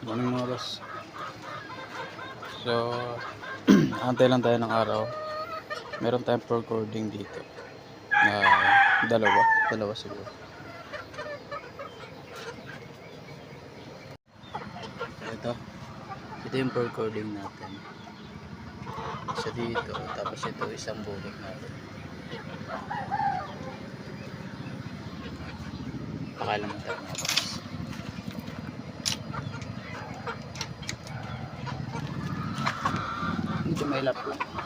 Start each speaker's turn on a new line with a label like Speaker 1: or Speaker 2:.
Speaker 1: Morning mga boss. So, antay lang tayo ng araw. Meron tayong recording dito. Dalawa siguro. Ito yung recording natin. Isa dito, tapos ito isang bulik natin. Pakailan mo tayo mga boss. Medyo may lap lang.